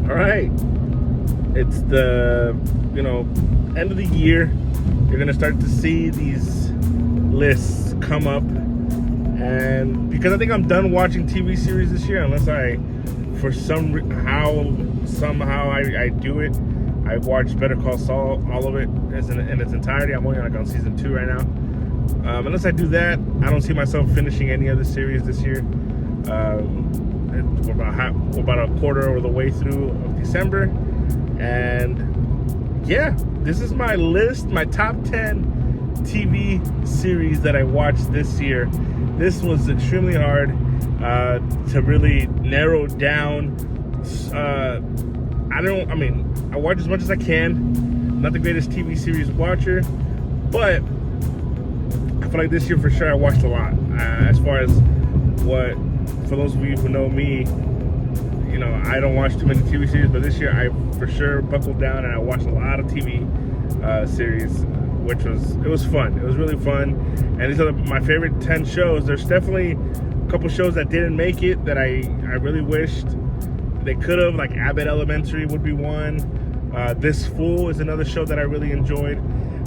All right, it's the end of the year. You're gonna start to see these lists come up, and because I think I'm done watching TV series this year, unless I, for somehow I do it. I watched Better Call Saul, all of it in its entirety. I'm only on season 2 right now. Unless I do that, I don't see myself finishing any other series this year. We're about a quarter of the way through of December, and yeah, this is my list, my top 10 TV series that I watched this year. This was extremely hard to really narrow down. I watch as much as I can. Not the greatest TV series watcher, but I feel like this year for sure I watched a lot. As far as for those of you who know me, I don't watch too many TV series, but this year I for sure buckled down and I watched a lot of TV series, which was fun. It was really fun, and these are my favorite 10 shows. There's definitely a couple shows that didn't make it that I really wished they could have, like Abbott Elementary would be one. This Fool is another show that I really enjoyed.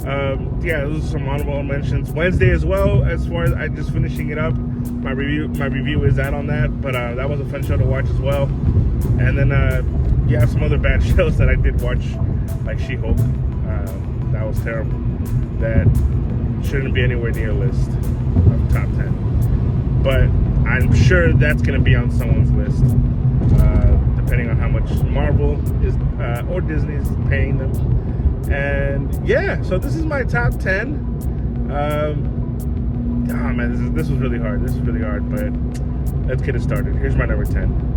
Yeah, those are some honorable mentions. Wednesday as well, as far as I just finishing it up. My review is out on that, but that was a fun show to watch as well. And then yeah, some other bad shows that I did watch, like She-Hulk. That was terrible. That shouldn't be anywhere near a list of top 10. But I'm sure that's going to be on someone's list, depending on how much Marvel is or Disney is paying them. And yeah, so this is my top 10. Oh man, this was really hard. This was really hard, but let's get it started. Here's my number 10.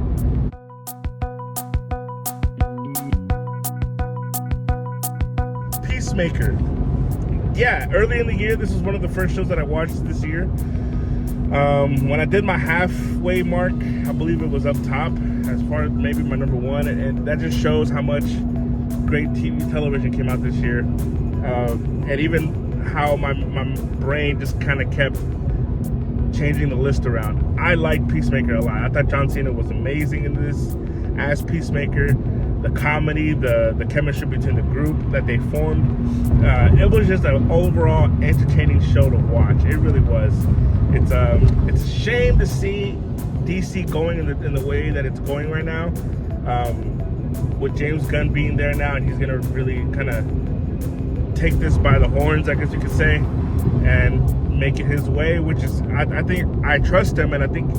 Peacemaker. Yeah, early in the year, this was one of the first shows that I watched this year. When I did my halfway mark, I believe it was up top as far as maybe my number 1, and that just shows how much great television came out this year, and even how my brain just kind of kept changing the list around. I liked Peacemaker a lot. I thought John Cena was amazing in this as Peacemaker. The comedy, the chemistry between the group that they formed, it was just an overall entertaining show to watch. It really was. It's a shame to see DC going in the way that it's going right now, with James Gunn being there now, and he's gonna really kind of take this by the horns, I guess you could say, and make it his way. Which is, I think I trust him, and I think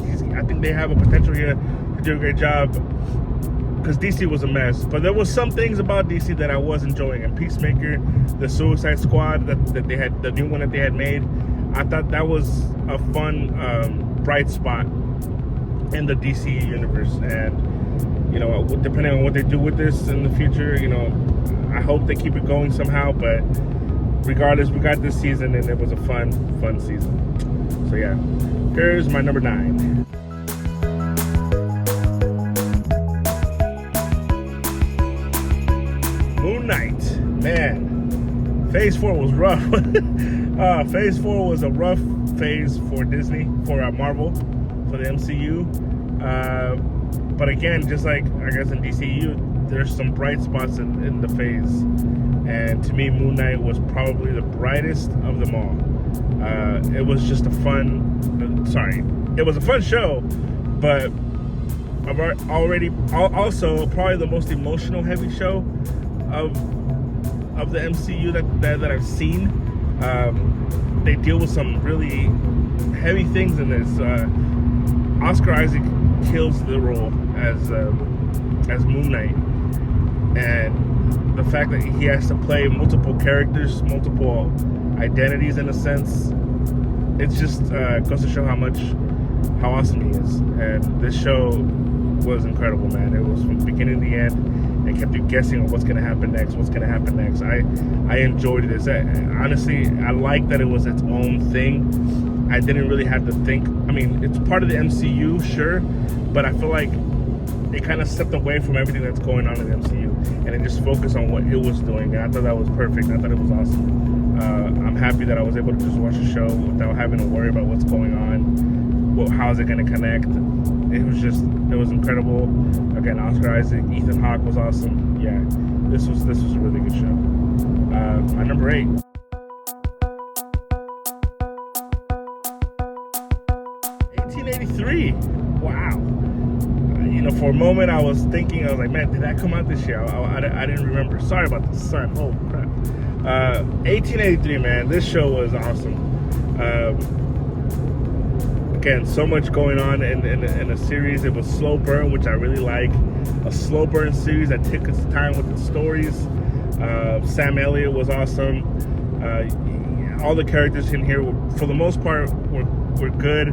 they have a potential here to do a great job. Because DC was a mess, but there was some things about DC that I was enjoying. And Peacemaker, the Suicide Squad that they had, the new one that they had made, I thought that was a fun, bright spot in the DC universe. And depending on what they do with this in the future, I hope they keep it going somehow. But regardless, we got this season, and it was a fun season. So yeah, here's my number 9. Moon Knight. Man, Phase 4 was rough. Phase 4 was a rough phase for Disney, for Marvel, for the MCU. But again, just like I guess in DCU, there's some bright spots in the phase. And to me, Moon Knight was probably the brightest of them all. It was just a fun show, but also probably the most emotional heavy show of the MCU that I've seen. They deal with some really heavy things in this. Oscar Isaac kills the role as Moon Knight, and the fact that he has to play multiple characters, multiple identities in a sense, it's just goes to show how awesome he is. And this show was incredible, man. It was from beginning to the end. It kept you guessing on what's going to happen next. I enjoyed this. Honestly, I like that it was its own thing. I didn't really have to think. I mean, it's part of the MCU, sure, but I feel like it kind of stepped away from everything that's going on in the MCU, and it just focused on what it was doing. And I thought that was perfect. I thought it was awesome. I'm happy that I was able to just watch the show without having to worry about what's going on. How is it going to connect? it was incredible. Again, Oscar Isaac, Ethan Hawke was awesome. Yeah, this was a really good show. My number 8. Wow. For a moment I was like, man, did that come out this year? I didn't remember. Sorry about the sun. Oh crap. 1883, man. This show was awesome. Again, so much going on in a series. It was slow burn, which I really like. A slow burn series that took its time with the stories. Sam Elliott was awesome. All the characters in here, for the most part, were good.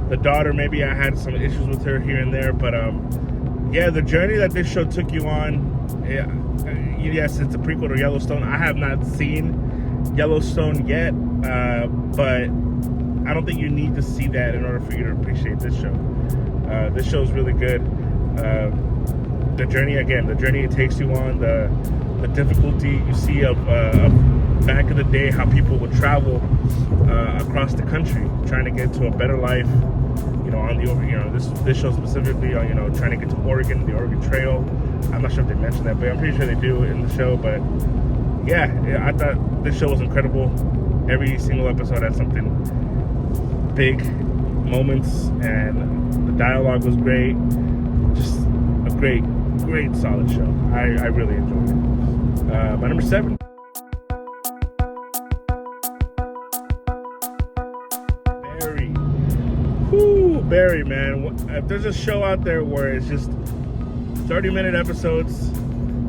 The daughter, maybe I had some issues with her here and there, but yeah, the journey that this show took you on. Yes, it's a prequel to Yellowstone. I have not seen Yellowstone yet, but I don't think you need to see that in order for you to appreciate this show. This show is really good. The journey it takes you on, the difficulty you see of back in the day, how people would travel across the country trying to get to a better life. On the this show specifically on trying to get to Oregon, the Oregon Trail. I'm not sure if they mentioned that, but I'm pretty sure they do in the show. But yeah, I thought this show was incredible. Every single episode had something big, moments, and the dialogue was great. Just a great solid show. I really enjoyed it. My number 7. Barry, man. If there's a show out there where it's just 30-minute episodes,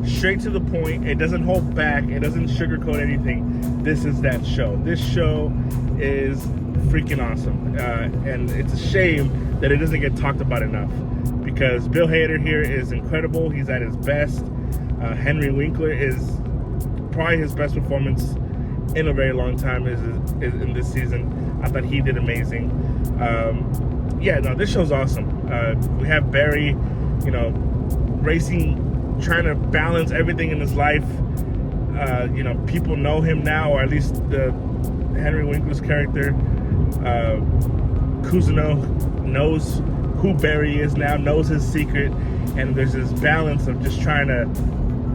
straight to the point, it doesn't hold back, it doesn't sugarcoat anything, this is that show. This show is freaking awesome. And it's a shame that it doesn't get talked about enough, because Bill Hader here is incredible. He's at his best. Henry Winkler is probably his best performance in a very long time is in this season. I thought he did amazing. Yeah, no, this show's awesome. We have Barry, racing, trying to balance everything in his life. People know him now, or at least the Henry Winkler's character, Cousineau, knows who Barry is now, knows his secret, and there's this balance of just trying to,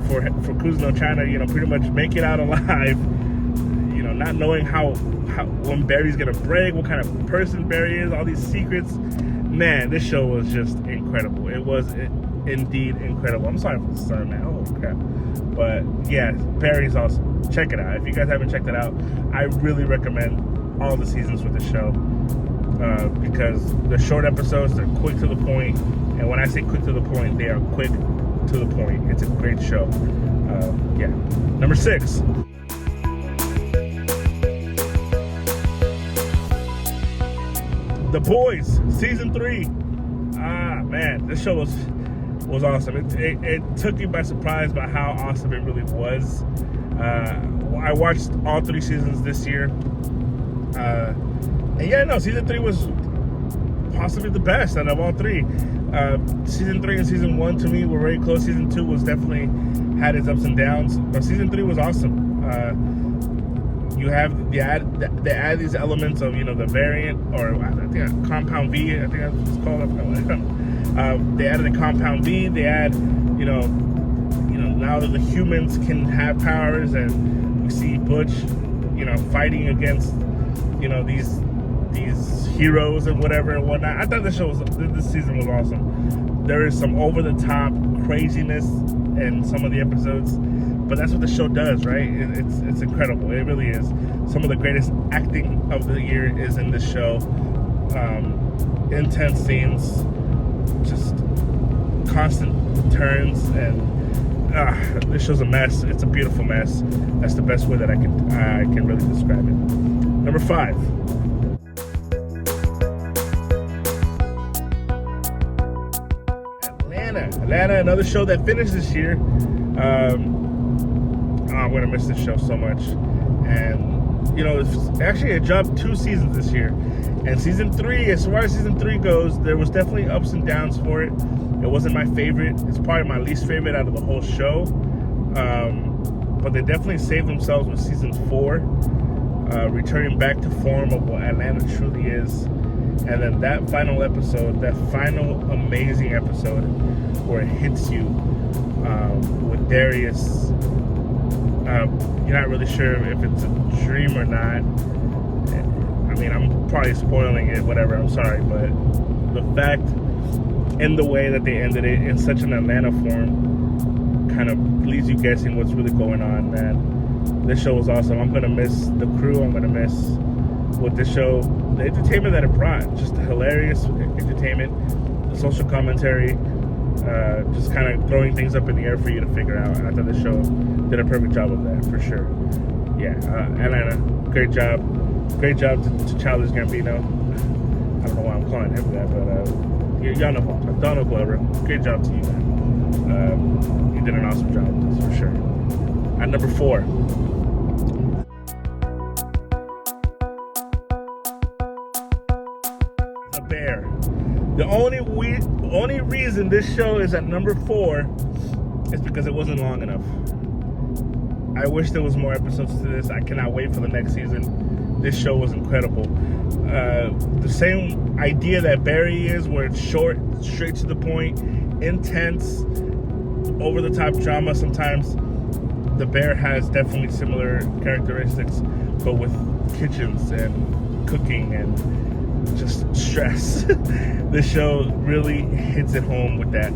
for Cousineau, trying to, pretty much make it out alive, not knowing how when Barry's gonna break, what kind of person Barry is, all these secrets. Man, this show was just incredible. It was indeed incredible. I'm sorry for the sun, man. Oh crap. But yeah, Barry's awesome. Check it out. If you guys haven't checked it out, I really recommend all the seasons with the show, because the short episodes, they're quick to the point. And when I say quick to the point, they are quick to the point. It's a great show. Yeah. Number 6. The Boys, season 3. Man, this show was awesome. It took me by surprise by how awesome it really was. I watched all 3 seasons this year. And yeah, no, season 3 was possibly the best out of all 3. Season 3 and season 1 to me were very close. Season 2 was definitely had its ups and downs, but season 3 was awesome. You have they add these elements of the variant, or I think compound V. I think that's what it's called. They added the compound V. They add now that the humans can have powers, and we see Butch fighting against these heroes and whatever and whatnot. I thought this season was awesome. There is some over the top craziness in some of the episodes, but that's what the show does, right? It's incredible. It really is. Some of the greatest acting of the year is in this show. Intense scenes, just constant turns, and this show's a mess. It's a beautiful mess. That's the best way that I can really describe it. Number 5. Atlanta, another show that finished this year. I'm gonna miss this show so much. And it dropped 2 seasons this year. And season 3, as far as season 3 goes, there was definitely ups and downs for it. It wasn't my favorite. It's probably my least favorite out of the whole show. But they definitely saved themselves with season 4, returning back to form of what Atlanta truly is. And then that final episode, that final amazing episode where it hits you with Darius. You're not really sure if it's a dream or not. I mean, I'm probably spoiling it, whatever, I'm sorry, but the fact and the way that they ended it in such an Atlanta form kind of leaves you guessing what's really going on, man. This show was awesome. I'm going to miss the crew. I'm going to miss what this show, the entertainment that it brought. Just the hilarious entertainment, the social commentary, just kind of throwing things up in the air for you to figure out. I thought the show did a perfect job of that, for sure. Yeah, Atlanta, great job. Great job to Childish Gambino. I don't know why I'm calling him that, but y'all know Donald Glover. Great job to you, man. You did an awesome job with this, for sure. At number 4. The Bear. The only reason this show is at number 4 is because it wasn't long enough. I wish there was more episodes to this. I cannot wait for the next season. This show was incredible. The same idea that Barry is, where it's short, straight to the point, intense, over-the-top drama sometimes. The Bear has definitely similar characteristics, but with kitchens and cooking and just stress. This show really hits it home with that.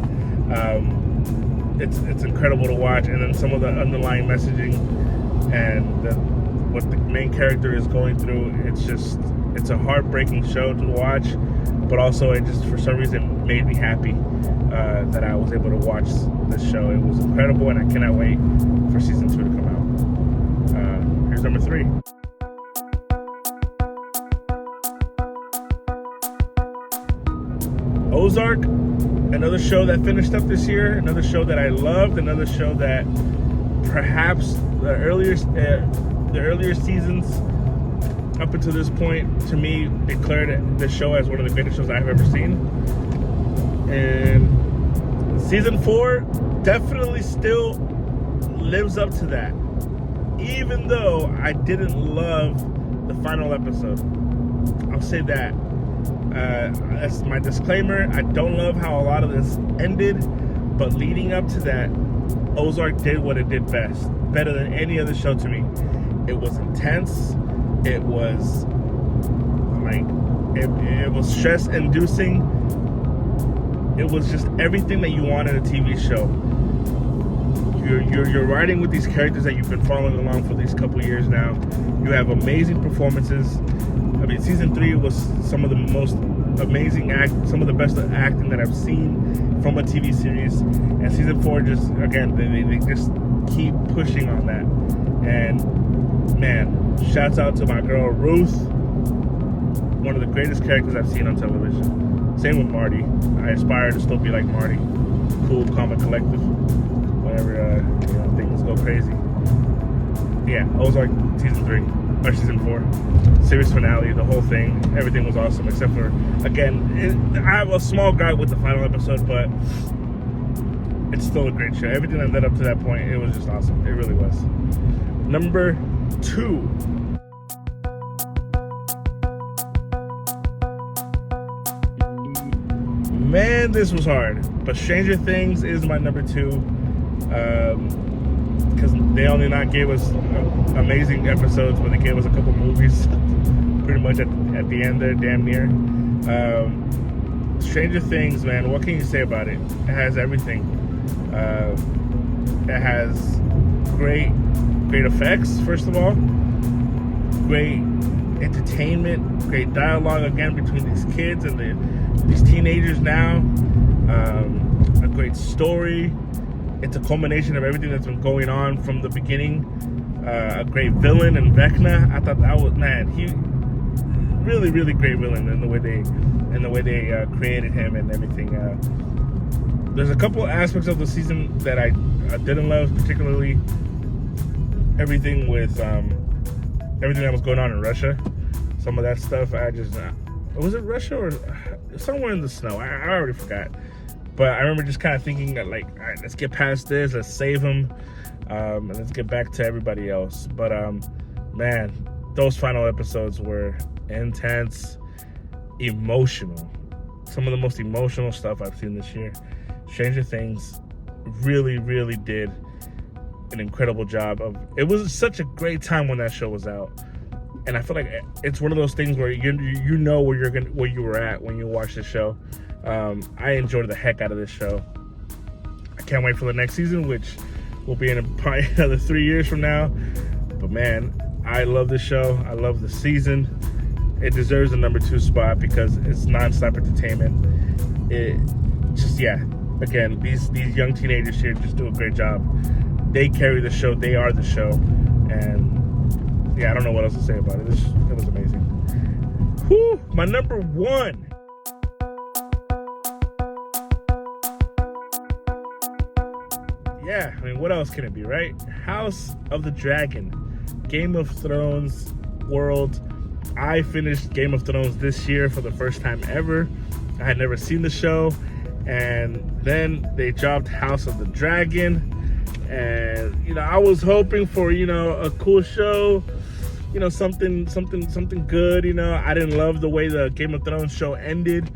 It's incredible to watch, and then some of the underlying messaging and what the main character is going through. It's a heartbreaking show to watch, but also it just for some reason made me happy that I was able to watch this show. It was incredible, and I cannot wait for season 2 to come out. Here's number 3. Ozark, another show that finished up this year, another show that I loved, another show that perhaps the earlier seasons up until this point, to me, declared this show as one of the greatest shows I've ever seen. And season 4 definitely still lives up to that, even though I didn't love the final episode. I'll say that. That's my disclaimer. I don't love how a lot of this ended, but leading up to that, Ozark did what it did best, better than any other show to me. It was intense. It was it was stress-inducing. It was just everything that you want in a TV show. You're riding with these characters that you've been following along for these couple years now. You have amazing performances. I mean, season 3 was some of the most amazing some of the best acting that I've seen from a TV series. And season 4 just, again, they just keep pushing on that. And man, shouts out to my girl Ruth, one of the greatest characters I've seen on television. Same with Marty. I aspire to still be like Marty. Cool, calm, and collective. Whenever things go crazy. Yeah, Ozark season 3. Or season 4, series finale, the whole thing, everything was awesome except for, again, I have a small gripe with the final episode, but it's still a great show. Everything that led up to that point, it was just awesome. It really was. Number 2. Man, this was hard, but Stranger Things is my number 2. Because they only not gave us amazing episodes, but they gave us a couple movies pretty much at the end there, damn near. Stranger Things, man, what can you say about it? It has everything. It has great effects, first of all, great entertainment, great dialogue again between these kids and these teenagers now, a great story. It's a culmination of everything that's been going on from the beginning. A great villain in Vecna. I thought that was, man, he really, really great villain in the way they created him and everything. There's a couple aspects of the season that I didn't love, particularly everything with everything that was going on in Russia. Some of that stuff I just was it Russia or somewhere in the snow? I already forgot. But I remember just kind of thinking that, like, all right, let's get past this, let's save him, and let's get back to everybody else. But, man, those final episodes were intense. emotional. Some of the most emotional stuff I've seen this year. Stranger Things really, really did an incredible job of. It was such a great time when that show was out, and I feel like it's one of those things where you know where you were at when you watched the show. I enjoyed the heck out of this show. I can't wait for the next season, which will be in probably another 3 years from now. But man, I love this show. I love the season. It deserves the number 2 spot because it's nonstop entertainment. It just, yeah. Again, these young teenagers here just do a great job. They carry the show. They are the show. And yeah, I don't know what else to say about it. It was amazing. Whew, my number 1. Yeah, I mean, what else can it be, right? House of the Dragon, Game of Thrones world. I finished Game of Thrones this year for the first time ever. I had never seen the show, and then they dropped House of the Dragon, and I was hoping for a cool show, something good. I didn't love the way the Game of Thrones show ended.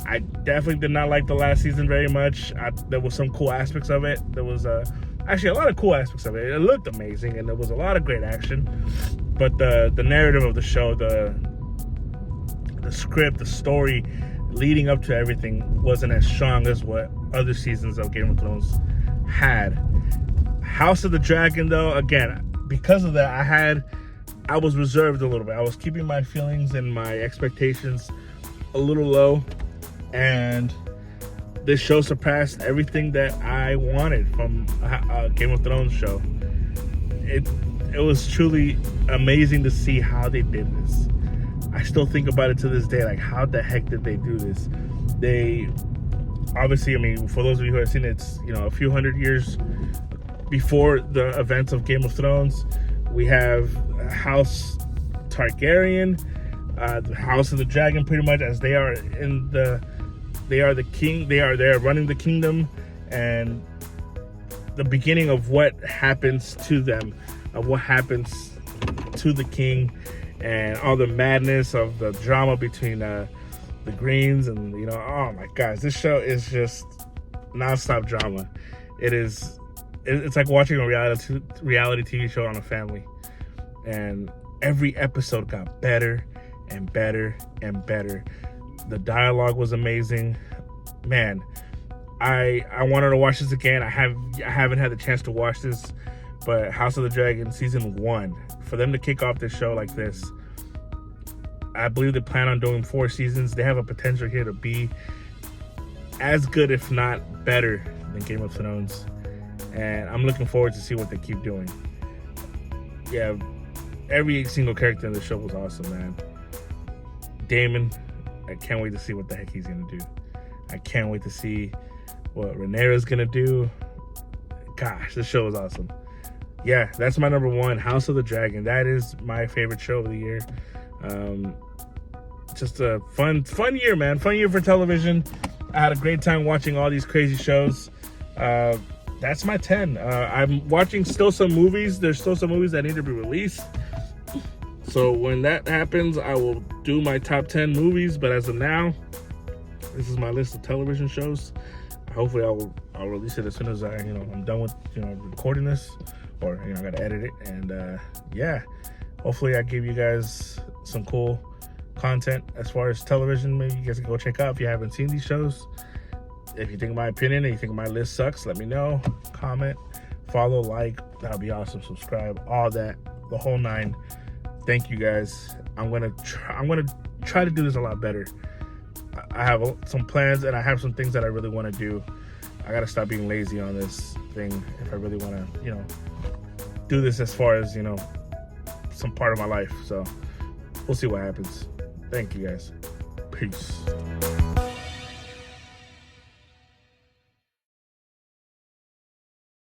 I definitely did not like the last season very much. There was some cool aspects of it. There was actually a lot of cool aspects of it. It looked amazing, and there was a lot of great action. But the narrative of the show, the script, the story leading up to everything wasn't as strong as what other seasons of Game of Thrones had. House of the Dragon, though, again, because of that, I was reserved a little bit. I was keeping my feelings and my expectations a little low. And this show surpassed everything that I wanted from a Game of Thrones show. It was truly amazing to see how they did this. I still think about it to this day, like, how the heck did they do this? They obviously, I mean, for those of you who have seen it, it's a few hundred years before the events of Game of Thrones. We have House Targaryen, the House of the Dragon, pretty much, as they are the king. They are running the kingdom, and the beginning of what happens to them, of what happens to the king, and all the madness of the drama between the Greens and oh my gosh, this show is just nonstop drama. It's like watching a reality TV show on a family, and every episode got better and better and better. The dialogue was amazing. Man, I wanted to watch this again. I haven't had the chance to watch this, but House of the Dragon season 1, for them to kick off this show like this, I believe they plan on doing 4 seasons. They have a potential here to be as good, if not better, than Game of Thrones. And I'm looking forward to see what they keep doing. Yeah, every single character in the show was awesome, man. Daemon, I can't wait to see what the heck he's going to do. I can't wait to see what Rhaenyra's going to do. Gosh, this show is awesome. Yeah, that's my number 1, House of the Dragon. That is my favorite show of the year. Just a fun year, man. Fun year for television. I had a great time watching all these crazy shows. That's my 10. I'm watching still some movies. There's still some movies that need to be released. So when that happens, I will do my top 10 movies. But as of now, this is my list of television shows. Hopefully, I'll release it as soon as I'm done with recording this, or I gotta edit it. And yeah, hopefully I give you guys some cool content as far as television. Maybe you guys can go check out if you haven't seen these shows. If you think my opinion and you think my list sucks, let me know. Comment, follow, like. That'll be awesome. Subscribe, all that, the whole 9. Thank you guys. I'm gonna try to do this a lot better. I have some plans, and I have some things that I really want to do. I gotta stop being lazy on this thing if I really want to, do this as far as some part of my life. So we'll see what happens. Thank you guys. Peace.